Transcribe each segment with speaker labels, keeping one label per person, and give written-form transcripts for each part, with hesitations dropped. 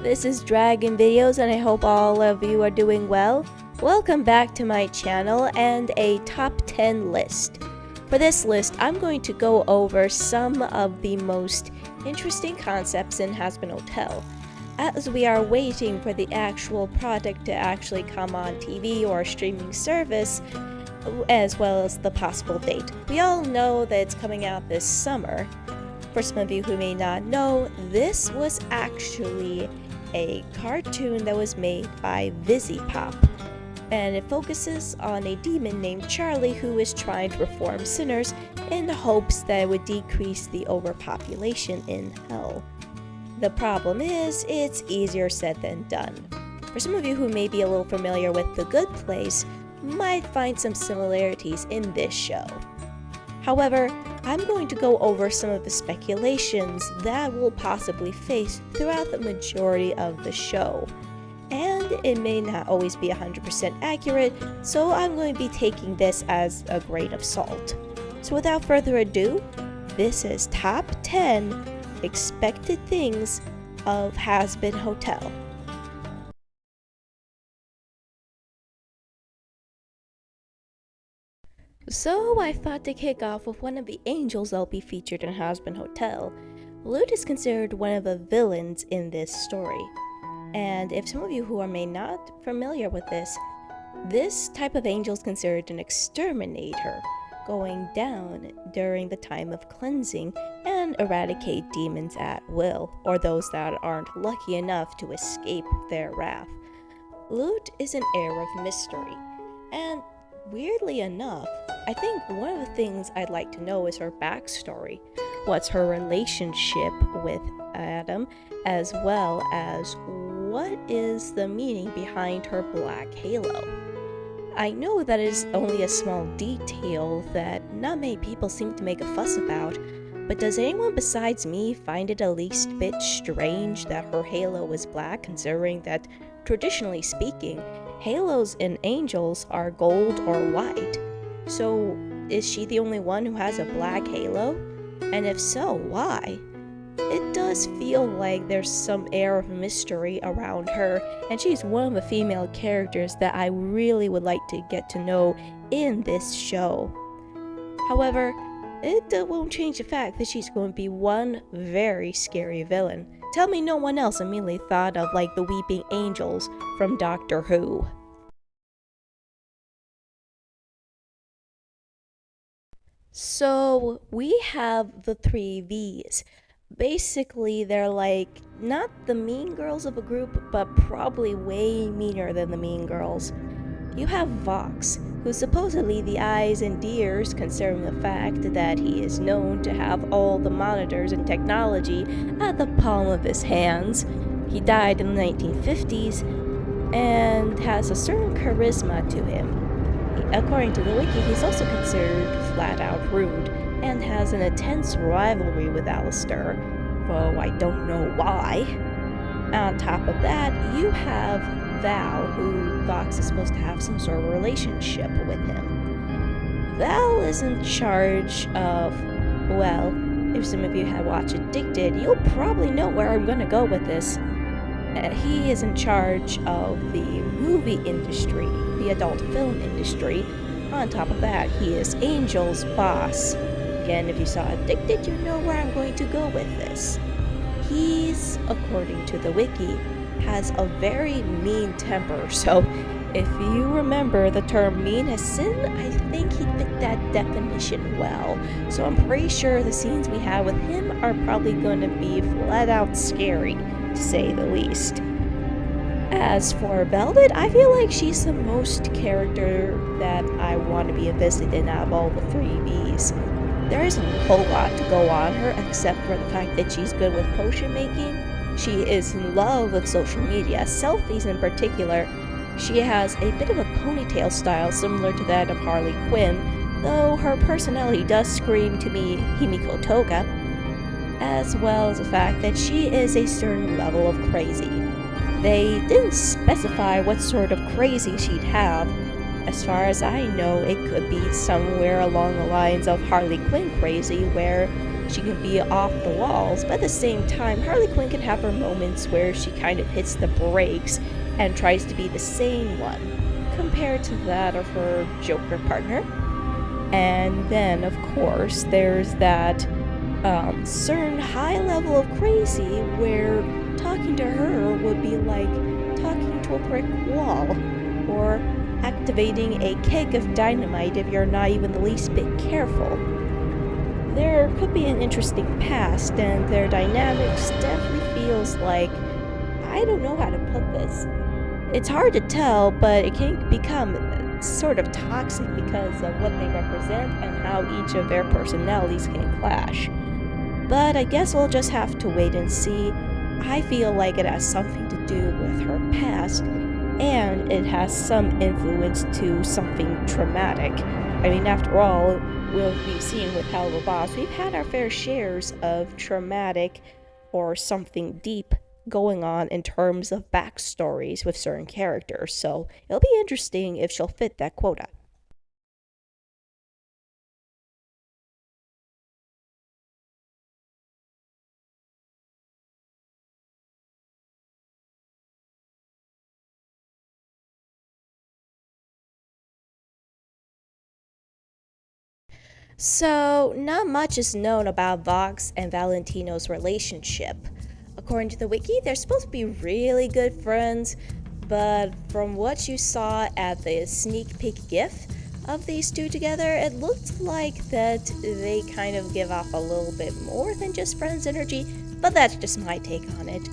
Speaker 1: this is Dragon Videos and I hope all of you are doing well. Welcome back to my channel and a top 10 list. For this list, I'm going to go over some of the most interesting concepts in Hazbin Hotel, as we are waiting for the actual product to actually come on TV or streaming service, as well as the possible date. We all know that it's coming out this summer. For some of you who may not know, this was actually a cartoon that was made by VisiPop, and it focuses on a demon named Charlie who is trying to reform sinners in the hopes that it would decrease the overpopulation in hell. The problem is, it's easier said than done. For some of you who may be a little familiar with The Good Place, might find some similarities in this show. However, I'm going to go over some of the speculations that we'll possibly face throughout the majority of the show. And it may not always be 100% accurate, so I'm going to be taking this as a grain of salt. So without further ado, this is Top 10 Expected Things of Hazbin Hotel. So I thought to kick off with one of the angels that'll be featured in Hazbin Hotel. Lute is considered one of the villains in this story. And if some of you who are may not familiar with this type of angel is considered an exterminator, going down during the time of cleansing and eradicate demons at will, or those that aren't lucky enough to escape their wrath. Lute is an air of mystery, and weirdly enough, I think one of the things I'd like to know is her backstory. What's her relationship with Adam, as well as what is the meaning behind her black halo. I know that is only a small detail that not many people seem to make a fuss about, but does anyone besides me find it at least bit strange that her halo is black, considering that, traditionally speaking, halos in angels are gold or white? So, is she the only one who has a black halo? And if so, why? It does feel like there's some air of mystery around her, and she's one of the female characters that I really would like to get to know in this show. However, it won't change the fact that she's going to be one very scary villain. Tell me no one else immediately thought of like the Weeping Angels from Doctor Who. So we have the three V's. Basically, they're like not the mean girls of a group, but probably way meaner than the mean girls. You have Vox, who's supposedly the eyes and ears, considering the fact that he is known to have all the monitors and technology at the palm of his hands. He died in the 1950s and has a certain charisma to him. According to the wiki, he's also considered flat out rude and has an intense rivalry with Alistair, though I don't know why. On top of that, you have Val, who Vox is supposed to have some sort of relationship with him. Val is in charge of, well, if some of you have watched Addicted, you'll probably know where I'm going to go with this. He is in charge of the movie industry, the adult film industry. On top of that, he is Angel's boss. Again, if you saw Addicted, you know where I'm going to go with this. He's, according to the wiki, has a very mean temper, so if you remember the term mean as sin, I think he fit that definition well. So I'm pretty sure the scenes we have with him are probably going to be flat out scary, to say the least. As for Velvet, I feel like she's the most character that I want to be invested in out of all the three Bs. There isn't a whole lot to go on her except for the fact that she's good with potion making. She is in love with social media, selfies in particular. She has a bit of a ponytail style similar to that of Harley Quinn, though her personality does scream to me Himiko Toga, as well as the fact that she is a certain level of crazy. They didn't specify what sort of crazy she'd have, As far as I know, it could be somewhere along the lines of Harley Quinn crazy, where she can be off the walls, but at the same time, Harley Quinn can have her moments where she kind of hits the brakes and tries to be the sane one, compared to that of her Joker partner. And then, of course, there's that certain high level of crazy where talking to her would be like talking to a brick wall, or activating a keg of dynamite if you're not even the least bit careful. There could be an interesting past, and their dynamics definitely feels like, I don't know how to put this. It's hard to tell, but it can become sort of toxic because of what they represent and how each of their personalities can clash. But I guess we'll just have to wait and see. I feel like it has something to do with her past, and it has some influence to something traumatic. I mean, after all, we'll be seeing with Hell of a Boss, we've had our fair shares of traumatic or something deep going on in terms of backstories with certain characters, so it'll be interesting if she'll fit that quota. So, not much is known about Vox and Valentino's relationship. According to the wiki, they're supposed to be really good friends, but from what you saw at the sneak peek gif of these two together, it looked like that they kind of give off a little bit more than just friends energy, but that's just my take on it.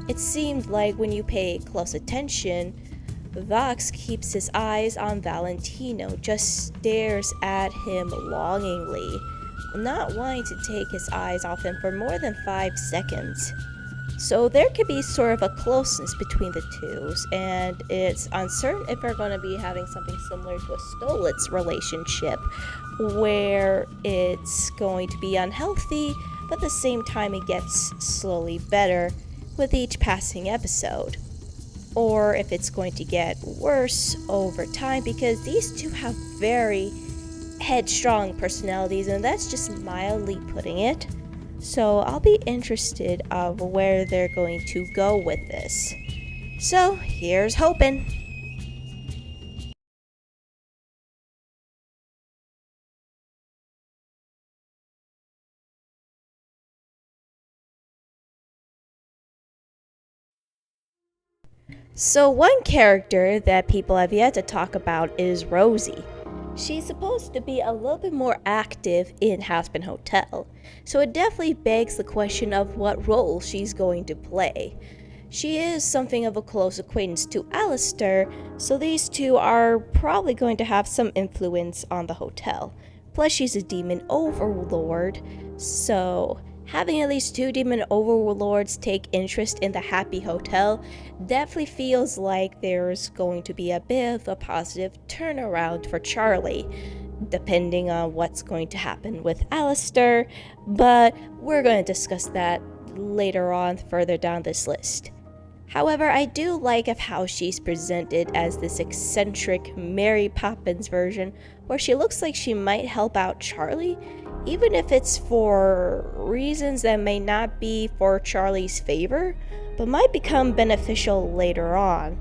Speaker 1: It seemed like when you pay close attention, Vox keeps his eyes on Valentino, just stares at him longingly, not wanting to take his eyes off him for more than 5 seconds. So there could be sort of a closeness between the two, and it's uncertain if they're going to be having something similar to a Stolitz relationship, where it's going to be unhealthy, but at the same time it gets slowly better with each passing episode. Or if it's going to get worse over time, because these two have very headstrong personalities, and that's just mildly putting it. So I'll be interested of where they're going to go with this. So here's hoping. So one character that people have yet to talk about is Rosie. She's supposed to be a little bit more active in Hazbin Hotel, so it definitely begs the question of what role she's going to play. She is something of a close acquaintance to Alistair, so these two are probably going to have some influence on the hotel. Plus, she's a demon overlord, so having at least two demon overlords take interest in the Happy Hotel definitely feels like there's going to be a bit of a positive turnaround for Charlie, depending on what's going to happen with Alistair, but we're going to discuss that later on further down this list. However, I do like of how she's presented as this eccentric Mary Poppins version, where she looks like she might help out Charlie, even if it's for reasons that may not be for Charlie's favor, but might become beneficial later on.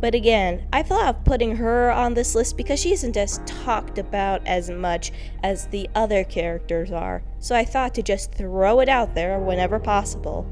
Speaker 1: But again, I thought of putting her on this list because she isn't as talked about as much as the other characters are, so I thought to just throw it out there whenever possible.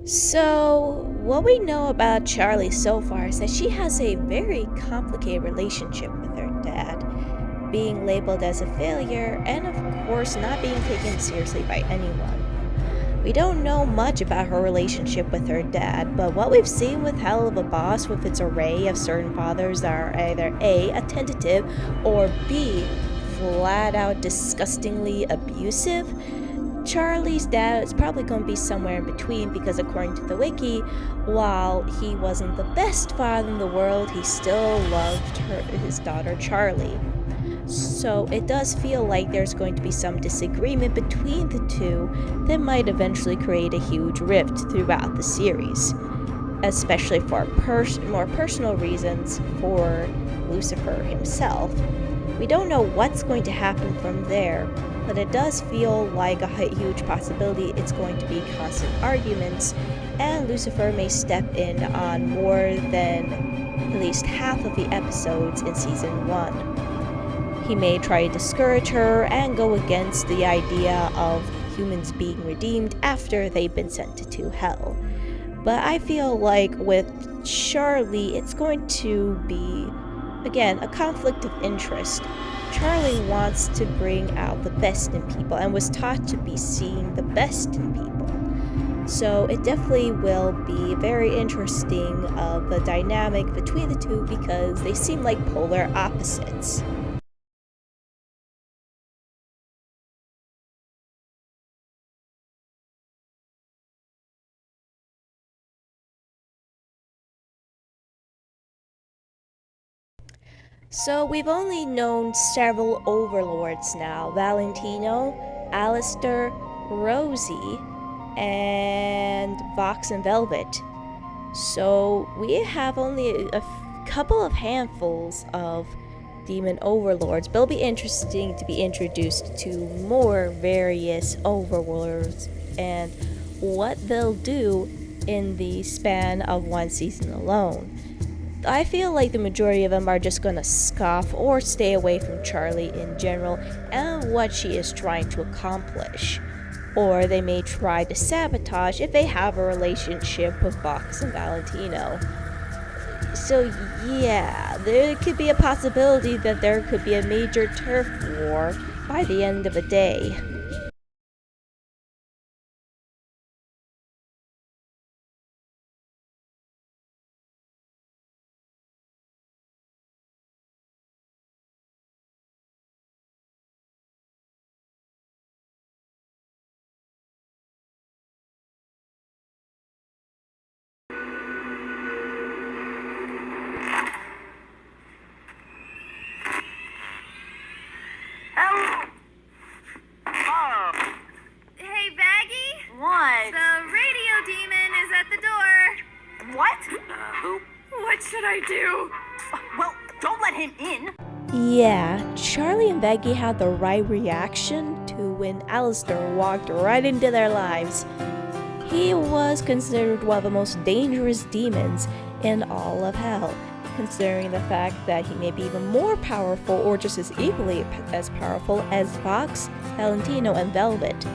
Speaker 1: So, what we know about Charlie so far is that she has a very complicated relationship with her dad, being labeled as a failure, and of course, not being taken seriously by anyone. We don't know much about her relationship with her dad, but what we've seen with Hell of a Boss, with its array of certain fathers that are either A, attentive, or B, flat out disgustingly abusive, Charlie's dad is probably going to be somewhere in between, because according to the wiki, while he wasn't the best father in the world, he still loved his daughter Charlie. So it does feel like there's going to be some disagreement between the two that might eventually create a huge rift throughout the series, especially for more personal reasons for Lucifer himself. We don't know what's going to happen from there, but it does feel like a huge possibility it's going to be constant arguments, and Lucifer may step in on more than at least half of the episodes in season 1. He may try to discourage her and go against the idea of humans being redeemed after they've been sent to hell. But I feel like with Charlie, it's going to be, again, a conflict of interest. Charlie wants to bring out the best in people and was taught to be seeing the best in people. So it definitely will be very interesting the dynamic between the two because they seem like polar opposites. So we've only known several overlords now: Valentino, Alistair, Rosie, and Vox and Velvet. So we have only a couple of handfuls of demon overlords, but it'll be interesting to be introduced to more various overlords and what they'll do in the span of one season alone. I feel like the majority of them are just gonna scoff or stay away from Charlie in general and what she is trying to accomplish. Or they may try to sabotage if they have a relationship with Vox and Valentino. So yeah, there could be a possibility that there could be a major turf war by the end of the day.
Speaker 2: Hey, Baggy?
Speaker 3: What?
Speaker 2: The radio demon is at the door.
Speaker 3: What?
Speaker 4: Who?
Speaker 2: What should I do?
Speaker 3: Well, don't let him in.
Speaker 1: Yeah, Charlie and Veggie had the right reaction to when Alistair walked right into their lives. He was considered one of the most dangerous demons in all of hell, considering the fact that he may be even more powerful or just as equally as powerful as Vox, Valentino, and Velvet.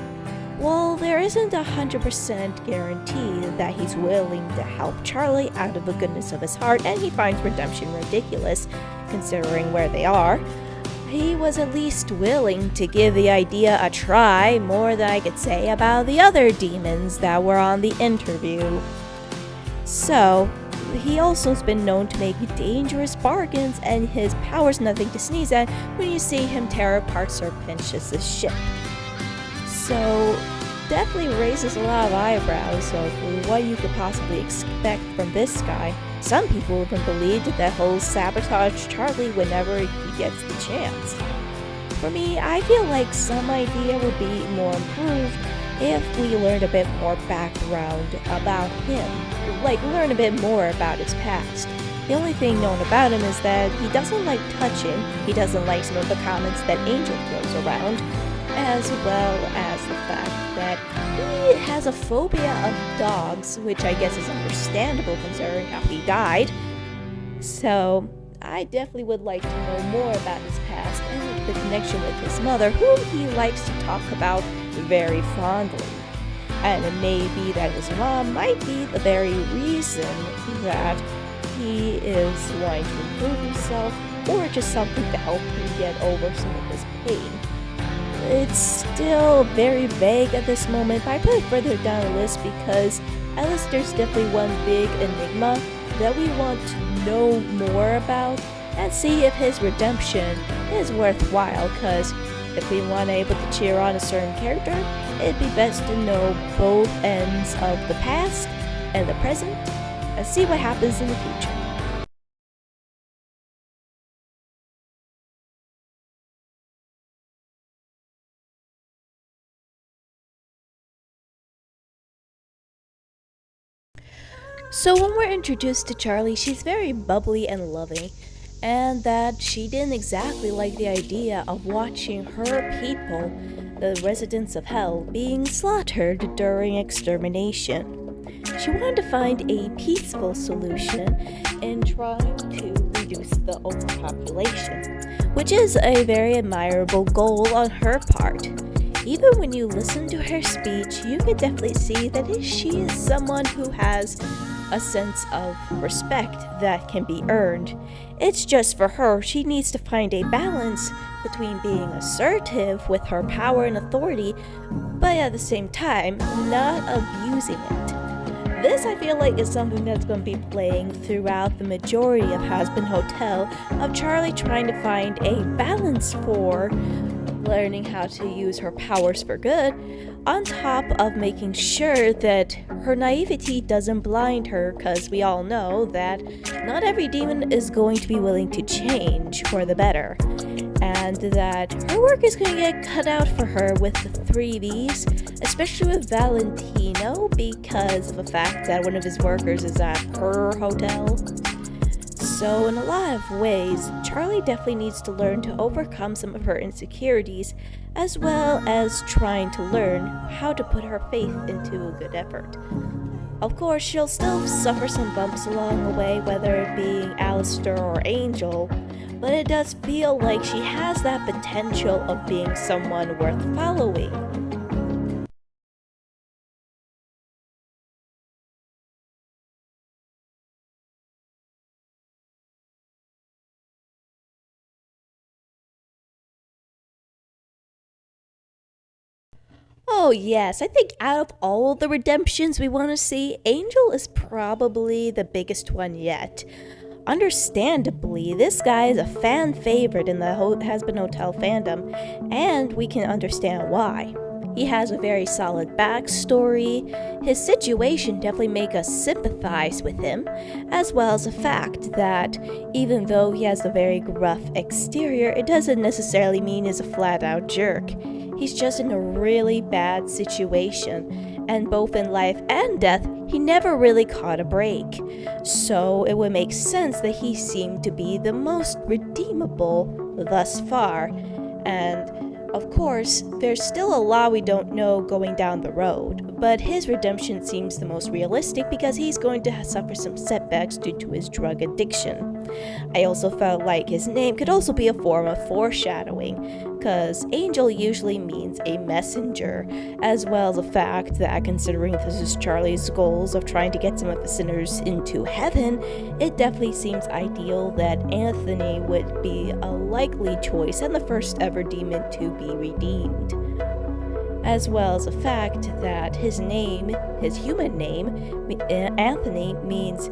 Speaker 1: Well, there isn't 100% guarantee that he's willing to help Charlie out of the goodness of his heart, and he finds redemption ridiculous, considering where they are. He was at least willing to give the idea a try, more than I could say about the other demons that were on the interview. So, he also has been known to make dangerous bargains, and his power's nothing to sneeze at when you see him tear apart Sir Pinchas' ship. So, definitely raises a lot of eyebrows of what you could possibly expect from this guy. Some people even believed that he'll sabotage Charlie whenever he gets the chance. For me, I feel like some idea would be more improved if we learned a bit more background about him, like learn a bit more about his past. The only thing known about him is that he doesn't like touching, he doesn't like some of the comments that Angel throws around, as well as the fact that he has a phobia of dogs, which I guess is understandable considering how he died. So, I definitely would like to know more about his past and the connection with his mother, whom he likes to talk about very fondly. And it may be that his mom might be the very reason that he is wanting to improve himself, or just something to help him get over some of his pain. It's still very vague at this moment, but I put it further down the list because Alistair's definitely one big enigma that we want to know more about and see if his redemption is worthwhile, because if we want to able to cheer on a certain character, it'd be best to know both ends of the past and the present and see what happens in the future. So when we're introduced to Charlie, she's very bubbly and loving, and that she didn't exactly like the idea of watching her people, the residents of Hell, being slaughtered during extermination. She wanted to find a peaceful solution in trying to reduce the overpopulation, which is a very admirable goal on her part. Even when you listen to her speech, you can definitely see that she is someone who has a sense of respect that can be earned. It's just for her, she needs to find a balance between being assertive with her power and authority, but at the same time, not abusing it. This, I feel like, is something that's going to be playing throughout the majority of Hazbin Hotel, of Charlie trying to find a balance for learning how to use her powers for good, on top of making sure that her naivety doesn't blind her, because we all know that not every demon is going to be willing to change for the better, and that her work is going to get cut out for her with the 3Vs, especially with Valentino, because of the fact that one of his workers is at her hotel. So, in a lot of ways, Charlie definitely needs to learn to overcome some of her insecurities, as well as trying to learn how to put her faith into a good effort. Of course, she'll still suffer some bumps along the way, whether it being Alistair or Angel, but it does feel like she has that potential of being someone worth following. Oh, yes, I think out of all the redemptions we want to see, Angel is probably the biggest one yet. Understandably, this guy is a fan favorite in the Hazbin Hotel fandom, and we can understand why. He has a very solid backstory. His situation definitely makes us sympathize with him, as well as the fact that even though he has a very gruff exterior, it doesn't necessarily mean he's a flat out jerk. He's just in a really bad situation, and both in life and death, he never really caught a break. So it would make sense that he seemed to be the most redeemable thus far. And of course, there's still a lot we don't know going down the road, but his redemption seems the most realistic because he's going to suffer some setbacks due to his drug addiction. I also felt like his name could also be a form of foreshadowing, because Angel usually means a messenger, as well as the fact that considering this is Charlie's goals of trying to get some of the sinners into heaven, it definitely seems ideal that Anthony would be a likely choice and the first ever demon to be redeemed. As well as the fact that his name, his human name, Anthony, means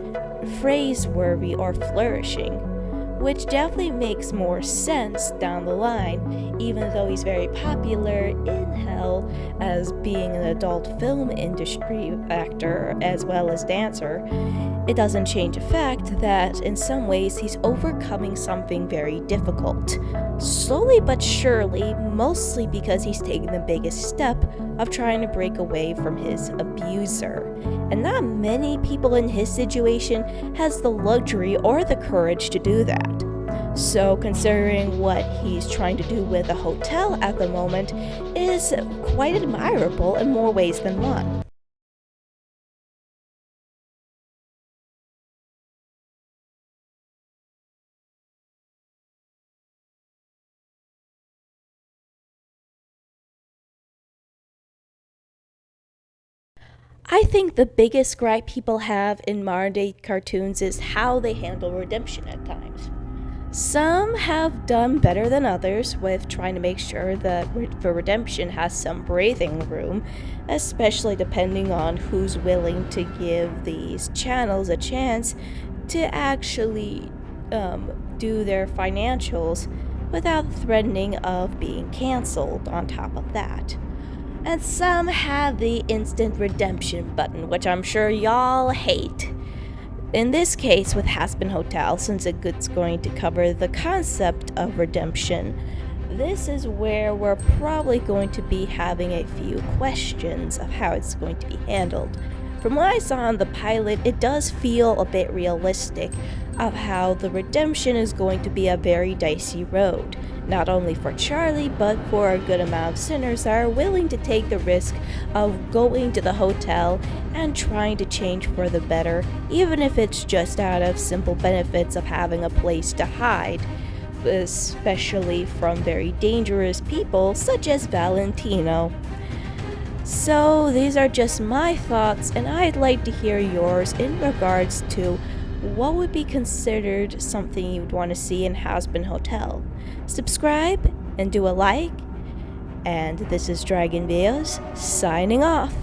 Speaker 1: praiseworthy or flourishing, which definitely makes more sense down the line, even though he's very popular in Hell as being an adult film industry actor as well as dancer. It doesn't change the fact that in some ways he's overcoming something very difficult. Slowly but surely, mostly because he's taken the biggest step of trying to break away from his abuser. And not many people in his situation has the luxury or the courage to do that. So considering what he's trying to do with a hotel at the moment is quite admirable in more ways than one. I think the biggest gripe people have in modern day cartoons is how they handle redemption at times. Some have done better than others with trying to make sure that the redemption has some breathing room, especially depending on who's willing to give these channels a chance to actually do their financials without threatening of being canceled on top of that. And some have the instant redemption button, which I'm sure y'all hate. In this case, with Hazbin Hotel, since it's going to cover the concept of redemption, this is where we're probably going to be having a few questions of how it's going to be handled. From what I saw in the pilot, it does feel a bit realistic of how the redemption is going to be a very dicey road, not only for Charlie, but for a good amount of sinners that are willing to take the risk of going to the hotel and trying to change for the better, even if it's just out of simple benefits of having a place to hide, especially from very dangerous people such as Valentino. So, these are just my thoughts, and I'd like to hear yours in regards to what would be considered something you'd want to see in Hazbin Hotel. Subscribe and do a like, and this is Dragon Videos signing off.